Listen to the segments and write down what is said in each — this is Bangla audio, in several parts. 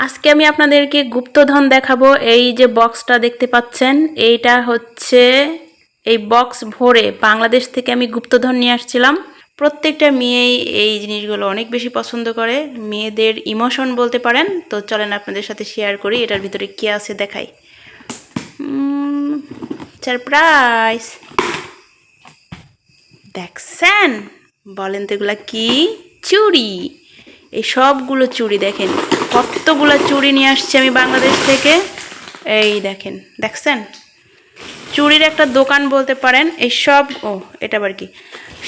আজকে আমি আপনাদেরকে গুপ্তধন দেখাবো। এই যে বক্সটা দেখতে পাচ্ছেন, এইটা হচ্ছে এই বক্স ভরে বাংলাদেশ থেকে আমি গুপ্তধন নিয়ে আসছিলাম। প্রত্যেকটা মেয়েই এই জিনিসগুলো অনেক বেশি পছন্দ করে, মেয়েদের ইমোশন বলতে পারেন। তো চলেন আপনাদের সাথে শেয়ার করি এটার ভিতরে কি আছে দেখাই। সারপ্রাইজ! দেখছেন? বলেন তো এগুলা কি? চুড়ি। এই সবগুলো চুড়ি দেখেন, কতগুলো চুড়ি নিয়ে আসছি আমি বাংলাদেশ থেকে। এই দেখেন, দেখছেন? চুড়ির একটা দোকান বলতে পারেন। এই সব এটা আবার কি,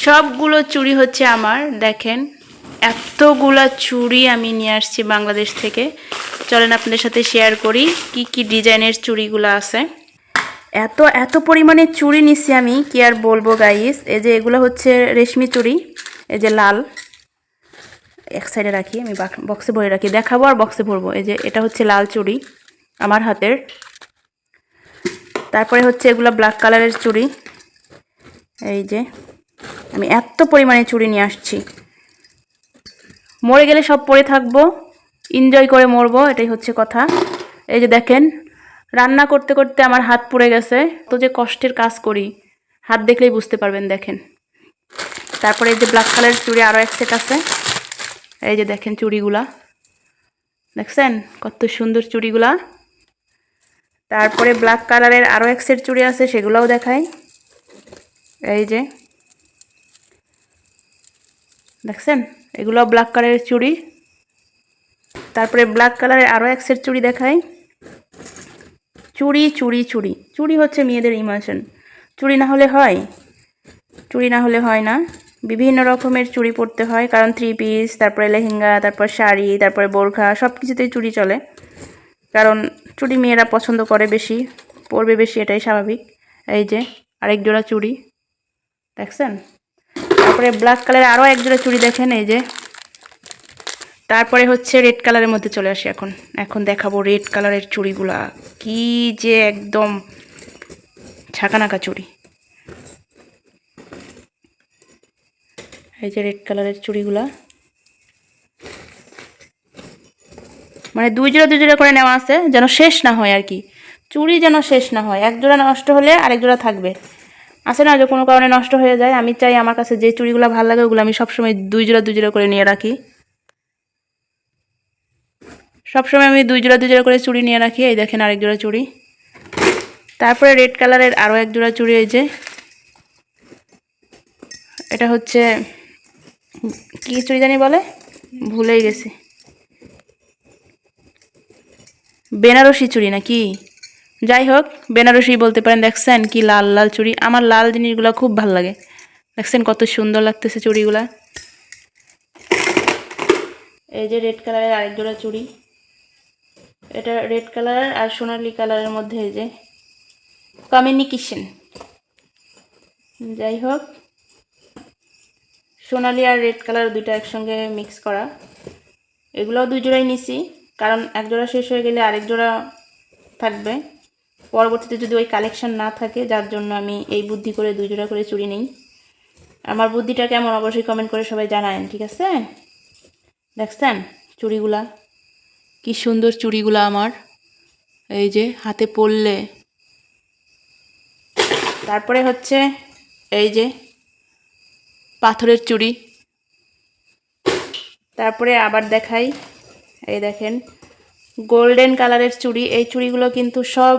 সবগুলো চুড়ি হচ্ছে আমার। দেখেন এতগুলা চুড়ি আমি নিয়ে আসছি বাংলাদেশ থেকে। চলেন আপনাদের সাথে শেয়ার করি কি কি ডিজাইনের চুড়িগুলো আছে। এত এত পরিমাণে চুড়ি নিচ্ছি আমি, কি আর বলবো গাইস। এই যে এগুলো হচ্ছে রেশমি চুড়ি, এই যে লাল। এক সাইডে রাখি, আমি বক্সে ভরে রাখি, দেখাবো আর বক্সে ভরবো। এই যে এটা হচ্ছে লাল চুড়ি আমার হাতের। তারপরে হচ্ছে এগুলো ব্ল্যাক কালারের চুড়ি। এই যে আমি এত পরিমাণে চুড়ি নিয়ে আসছি, মরে গেলে সব পরে থাকবো, এনজয় করে মরবো, এটাই হচ্ছে কথা। এই যে দেখেন, রান্না করতে করতে আমার হাত পুড়ে গেছে। তো যে কষ্টের কাজ করি, হাত দেখলেই বুঝতে পারবেন। দেখেন, তারপরে এই যে ব্ল্যাক কালারের চুড়ি আরও এক সেট আছে। এই যে দেখেন চুড়িগুলা, দেখছেন কত সুন্দর চুড়িগুলা। তারপরে ব্ল্যাক কালারের আরও এক সেট চুড়ি আছে, সেগুলোও দেখাই। এই যে দেখছেন, এগুলো ব্ল্যাক কালারের চুড়ি। তারপরে ব্ল্যাক কালারের আরও এক সেট চুড়ি দেখাই। চুড়ি চুড়ি চুড়ি চুড়ি হচ্ছে মেয়েদের ইমোশন। চুড়ি না হলে হয়? চুড়ি না হলে হয় না। বিভিন্ন রকমের চুড়ি পরতে হয়, কারণ থ্রি পিস, তারপরে লেহেঙ্গা, তারপর শাড়ি, তারপরে বোরখা, সব কিছুতেই চুড়ি চলে। কারণ চুড়ি মেয়েরা পছন্দ করে বেশি, পরবে বেশি, এটাই স্বাভাবিক। এই যে আরেক জোড়া চুড়ি, দেখছেন? তারপরে ব্ল্যাক কালারের আরও এক জোড়া চুড়ি দেখেন, এই যে। তারপরে হচ্ছে রেড কালারের মধ্যে চলে আসি। এখন দেখাবো রেড কালারের চুড়িগুলা, কি যে একদম ছাকানাকা চুড়ি। এই যে রেড কালারের চুড়িগুলা, মানে দুই জোড়া করে নেওয়া আছে, যেন শেষ না হয় আর কি। চুড়ি যেন শেষ না হয়, এক জোড়া নষ্ট হলে আরেক জোড়া থাকবে। আছে না যে কোনো কারণে নষ্ট হয়ে যায়, আমি চাই আমার কাছে যে চুড়িগুলো ভালো লাগে ওগুলো আমি সবসময় দুই জোড়া করে নিয়ে রাখি। সবসময় আমি দুই জোড়া করে চুড়ি নিয়ে রাখি। এই দেখেন আরেক জোড়া চুড়ি। তারপরে রেড কালারের আরও এক জোড়া চুড়ি। এই যে এটা হচ্ছে কি চুড়ি জানি বলে, ভুলেই গেছি। বেনারসি চুড়ি নাকি, যাই হোক বেনারসি বলতে পারেন। দেখছেন কি লাল লাল চুড়ি, আমার লাল জিনিসগুলো খুব ভালো লাগে। দেখছেন কত সুন্দর লাগতেছে চুড়িগুলা। এই যে রেড কালারের আরেক জোড়া চুড়ি, এটা রেড কালার আর সোনালি কালারের মধ্যে এই যে কমিউনিকেশন। যাই হোক, সোনালি আর রেড কালার দুইটা একসঙ্গে মিক্স করা। এগুলোও দুই জোড়াই নিছি, কারণ এক জোড়া শেষ হয়ে গেলে আরেক জোড়া থাকবে পরবর্তীতে যদি ওই কালেকশন না থাকে, যার জন্য আমি এই বুদ্ধি করে দুই জোড়া করে চুড়ি নিই। আমার বুদ্ধিটা কেমন অবশ্যই কমেন্ট করে সবাই জানায়েন, ঠিক আছে? দেখছেন চুড়িগুলা, কি সুন্দর চুড়িগুলা আমার। এই যে হাতে পরলে। তারপরে হচ্ছে এই যে পাথরের চুড়ি। তারপরে আবার দেখাই, এই দেখেন গোল্ডেন কালারের চুড়ি। এই চুড়িগুলো কিন্তু সব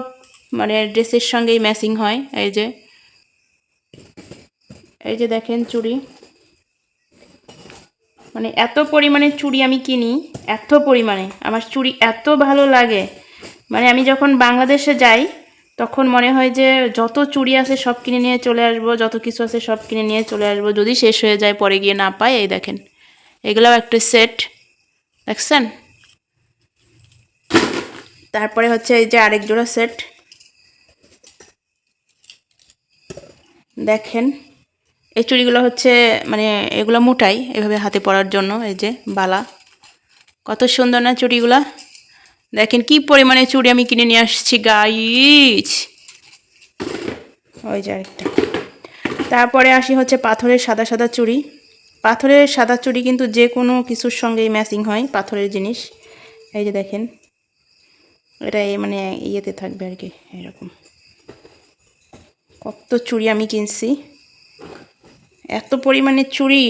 মানে ড্রেসের সঙ্গেই ম্যাচিং হয়। এই যে দেখেন চুড়ি, মানে এত পরিমাণে চুড়ি আমি কিনি, এত পরিমাণে আমার চুড়ি এত ভালো লাগে। মানে আমি যখন বাংলাদেশে যাই তখন মনে হয় যে যত চুড়ি আছে সব কিনে নিয়ে চলে আসবো, যত কিছু আছে সব কিনে নিয়ে চলে আসবো, যদি শেষ হয়ে যায় পরে গিয়ে না পাই। এই দেখেন এগুলোও একটা সেট, দেখছেন? তারপরে হচ্ছে এই যে আরেক জোড়া সেট, দেখেন এই চুড়িগুলো হচ্ছে মানে এগুলো মোটাই, এভাবে হাতে পরার জন্য। এই যে বালা, কত সুন্দর না চুড়িগুলা। দেখেন কি পরিমাণে চুড়ি আমি কিনে নিয়ে আসছি গাইস। ওই যে আরেকটা। তারপরে আসি হচ্ছে পাথরের সাদা সাদা চুড়ি। পাথরের সাদা চুড়ি কিন্তু যে কোনো কিছুর সঙ্গেই ম্যাচিং হয়, পাথরের জিনিস। এই যে দেখেন এটা মানে ইয়েতে থাকবে আর কি, এরকম। কত চুড়ি আমি কিনছি, এত পরিমাণে চুড়ি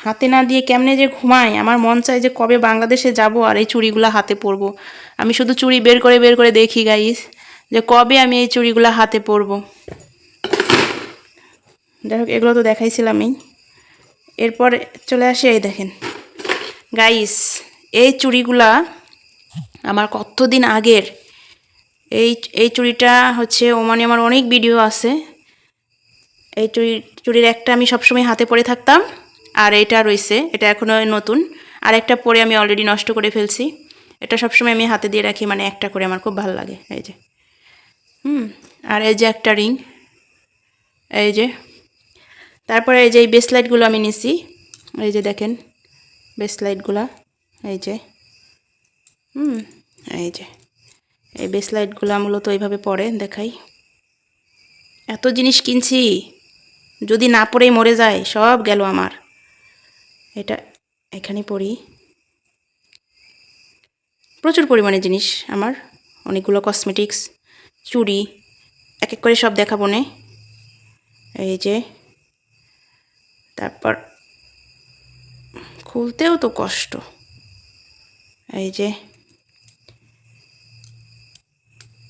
হাতে না দিয়ে কেমনে যে ঘুমাই। আমার মন চায় যে কবে বাংলাদেশে যাব আর এই চুড়িগুলো হাতে পরবো। আমি শুধু চুড়ি বের করে দেখি গাইস, যে কবে আমি এই চুড়িগুলো হাতে পরবো। যাই হোক, এগুলো তো দেখাইছিলামই। এরপর চলে আসে এই দেখেন গাইস, এই চুড়িগুলা আমার কতদিন আগের। এই চুড়িটা হচ্ছে ওমানে আমার অনেক ভিডিও আছে। এই চুড়ির একটা আমি সবসময় হাতে পরে থাকতাম, আর এটা রয়েছে, এটা এখনও নতুন। আর একটা পরে আমি অলরেডি নষ্ট করে ফেলছি। এটা সবসময় আমি হাতে দিয়ে রাখি, মানে একটা করে আমার খুব ভালো লাগে। এই যে আর এই যে একটা রিং, এই যে। তারপরে এই যে এই ব্রেসলাইটগুলো আমি নিছি, এই যে দেখেন ব্রেসলাইটগুলা, এই যে এই যে এই ব্রেসলাইটগুলো মূলত এইভাবে পরে দেখাই। এত জিনিস কিনছি, যদি না পরেই মরে যায় সব গেল আমার। এটা এখানে পরি, প্রচুর পরিমাণে জিনিস আমার, অনেকগুলো কসমেটিক্স, চুড়ি, এক এক করে সব দেখাবো নে। এই যে, তারপর খুলতেও তো কষ্ট। এই যে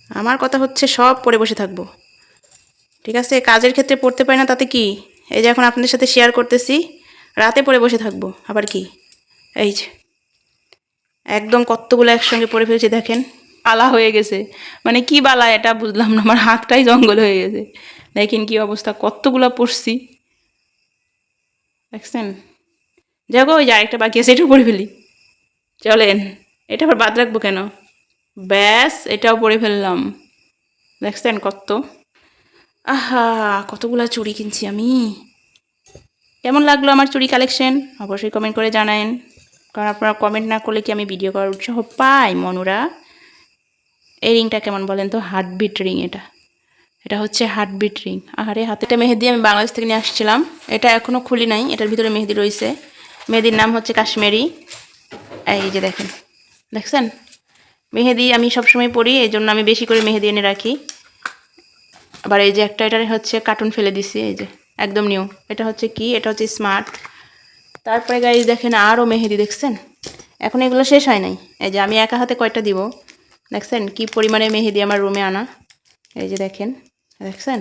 আমার কথা হচ্ছে সব পরে বসে থাকবো, ঠিক আছে? কাজের ক্ষেত্রে পড়তে পারি না তাতে কি, এই যে এখন আপনাদের সাথে শেয়ার করতেছি, রাতে পরে বসে থাকবো আবার কি। এই যে একদম কতগুলো একসঙ্গে পরে ফেলছি, দেখেন আলা হয়ে গেছে, মানে কি বালা এটা বুঝলাম না, আমার হাতটাই জঙ্গল হয়ে গেছে। দেখেন কি অবস্থা, কতগুলো পরছি দেখছেন। যাক, ওই যে আরেকটা বাকি আছে, এটাও পরে ফেলি, চলেন। এটা আবার বাদ রাখবো কেন, ব্যাস এটাও পরে ফেললাম। দেখছেন কত, আহা কতগুলা চুড়ি কিনছি আমি। কেমন লাগলো আমার চুড়ি কালেকশন অবশ্যই কমেন্ট করে জানায়েন, কারণ আপনারা কমেন্ট না করলে কি আমি ভিডিও করার উৎসাহ পাই মনুরা। এই রিংটা কেমন বলেন তো, হার্টবিট রিং। এটা হচ্ছে হার্টবিট রিং। আরে হাতেটা মেহেদি আমি বাংলাদেশ থেকে নিয়ে আসছিলাম, এটা এখনও খুলি নাই, এটার ভিতরে মেহেদি রয়েছে। মেহেদির নাম হচ্ছে কাশ্মীরি। এই যে দেখেন, দেখছেন মেহেদি আমি সবসময় পরি, এই জন্য আমি বেশি করে মেহেদি এনে রাখি। আবার এই যে একটা, এটা হচ্ছে কার্টুন ফেলে দিছি, এই যে একদম নিউ। এটা হচ্ছে কি, এটা হচ্ছে স্মার্ট। তারপরে গাইজ দেখেন আরও মেহেদি, দেখছেন এখন এগুলো শেষ হয় নাই। এই যে আমি একা হাতে কয়টা দিব, দেখছেন কি পরিমাণে মেহেদি আমার রুমে আনা। এই যে দেখেন, দেখছেন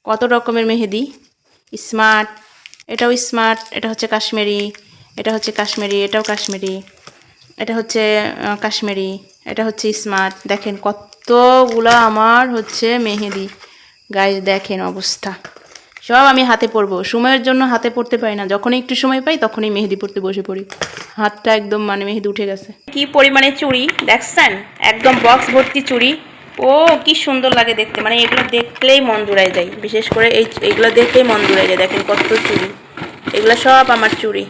কত রকমের মেহেদি। স্মার্ট, এটাও স্মার্ট, এটা হচ্ছে কাশ্মীরি, এটা হচ্ছে কাশ্মীরি, এটাও কাশ্মীরি, এটা হচ্ছে কাশ্মীরি, এটা হচ্ছে স্মার্ট। দেখেন কতগুলো আমার হচ্ছে মেহেদি গাইজ, দেখেন অবস্থা। সব আমি হাতে পরবো, সময়ের জন্য হাতে পড়তে পারি না, যখনই একটু সময় পাই তখনই মেহেদি পড়তে বসে পড়ি। হাতটা একদম মানে মেহেদি উঠে গেছে। কি পরিমাণে চুড়ি দেখছেন, একদম বক্স ভর্তি চুড়ি। ও কি সুন্দর লাগে দেখতে, মানে এগুলো দেখলেই মন জুড়ায় যায়, বিশেষ করে এইগুলো দেখলেই মন জুড়ায় যায়। দেখেন কত চুড়ি, এগুলো সব আমার চুড়ি।